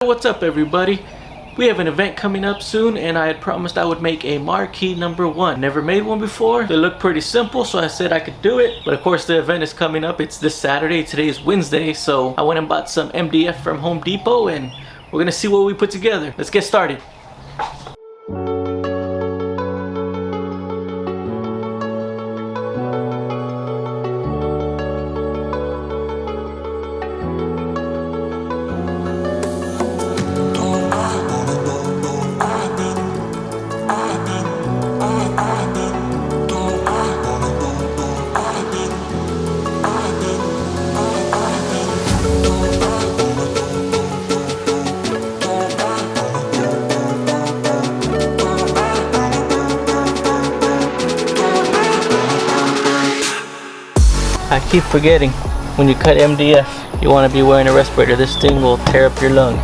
What's up, everybody? We have an event coming up soon, and I had promised I would make a marquee number 1. Never made one before. They look pretty simple, so I said I could do it. But of course the event is coming up. It's this Saturday. Today is Wednesday, so I went and bought some MDF from Home Depot, and we're gonna see what we put together. Let's get started. I keep forgetting, when you cut MDF, you want to be wearing a respirator. This thing will tear up your lungs.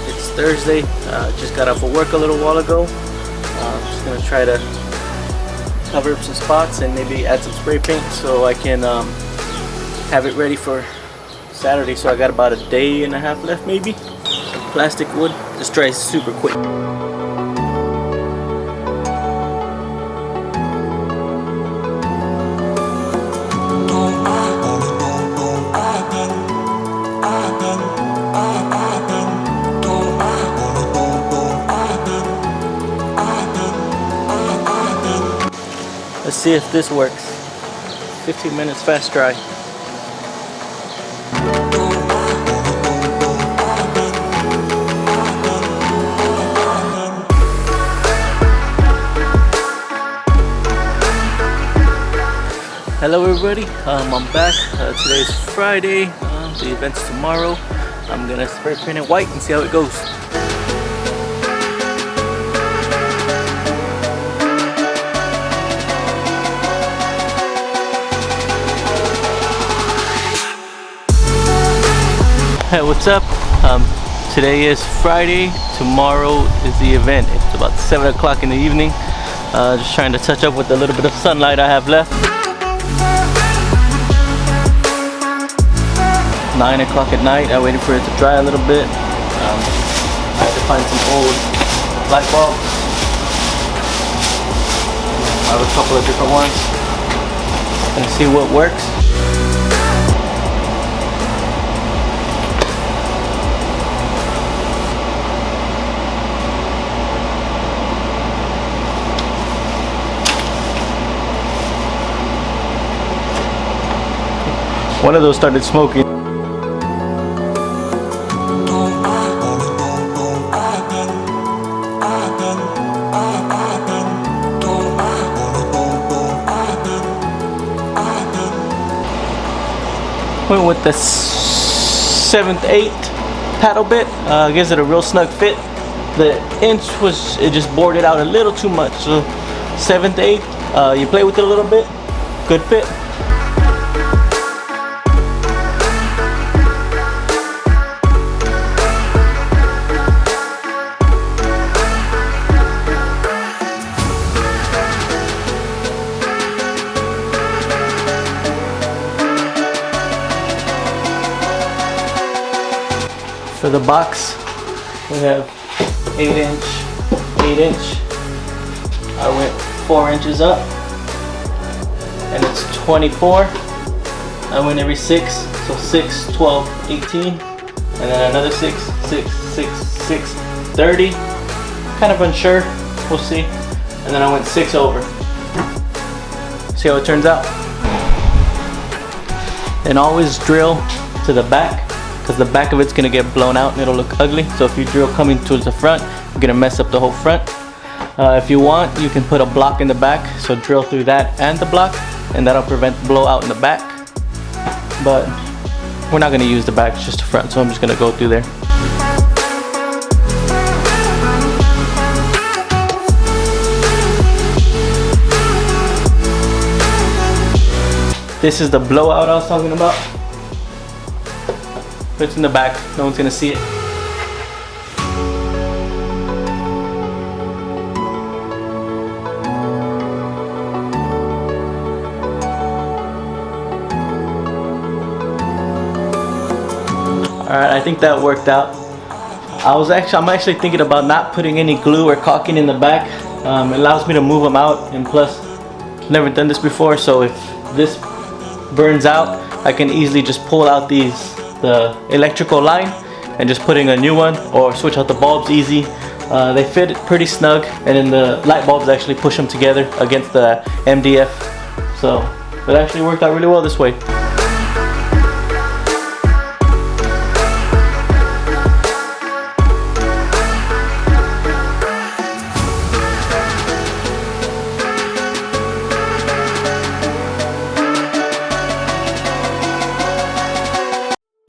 It's Thursday. Just got off of work a little while ago. Just gonna try to cover up some spots and maybe add some spray paint so I can have it ready for Saturday. So I got about a day and a half left, maybe. Some plastic wood. This dries super quick. Let's see if this works. 15 minutes fast dry. Hello everybody, I'm back. Today's Friday. The event's tomorrow. I'm gonna spray paint it white and see how it goes. Hey, what's up? Today is Friday. Tomorrow is the event. It's about 7 o'clock in the evening. Just trying to touch up with the little bit of sunlight I have left. 9 o'clock at night. I waited for it to dry a little bit. I had to find some old light bulbs. I have a couple of different ones. Gonna see what works. One of those started smoking. Went with the 7/8 paddle bit. Gives it a real snug fit. The inch was, it just bored it out a little too much. So 7/8. You play with it a little bit. Good fit. For the box, we have 8-inch, 8-inch. I went 4 inches up, and it's 24. I went every 6, so 6, 12, 18, and then another 6, 6, 6, 6, 30. Kind of unsure, we'll see. And then I went 6 over. See how it turns out. And always drill to the back, because the back of it's gonna get blown out and it'll look ugly. So if you drill coming towards the front, you're gonna mess up the whole front. If you want, you can put a block in the back, so drill through that and the block, and that'll prevent blowout in the back. But we're not gonna use the back, it's just the front, so I'm just gonna go through there. This is the blowout I was talking about. It's in the back, no one's gonna see it. Alright, I think that worked out. I'm actually thinking about not putting any glue or caulking in the back. It allows me to move them out, and plus, I've never done this before, so if this burns out, I can easily just pull out the electrical line and just putting a new one, or switch out the bulbs easy. They fit pretty snug, and then the light bulbs actually push them together against the MDF, so it actually worked out really well this way.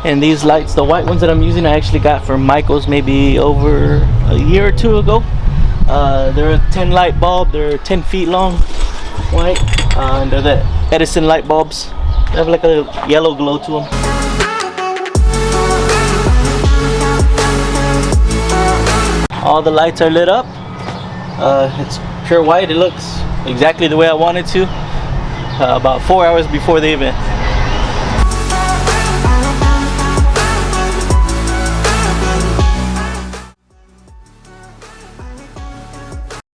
And these lights, the white ones that I'm using, I actually got from Michael's maybe over a year or two ago. They're a 10 light bulb, they're 10 feet long, white, and they're the Edison light bulbs. They have like a little yellow glow to them. All the lights are lit up. It's pure white, it looks exactly the way I wanted to. About 4 hours before the event.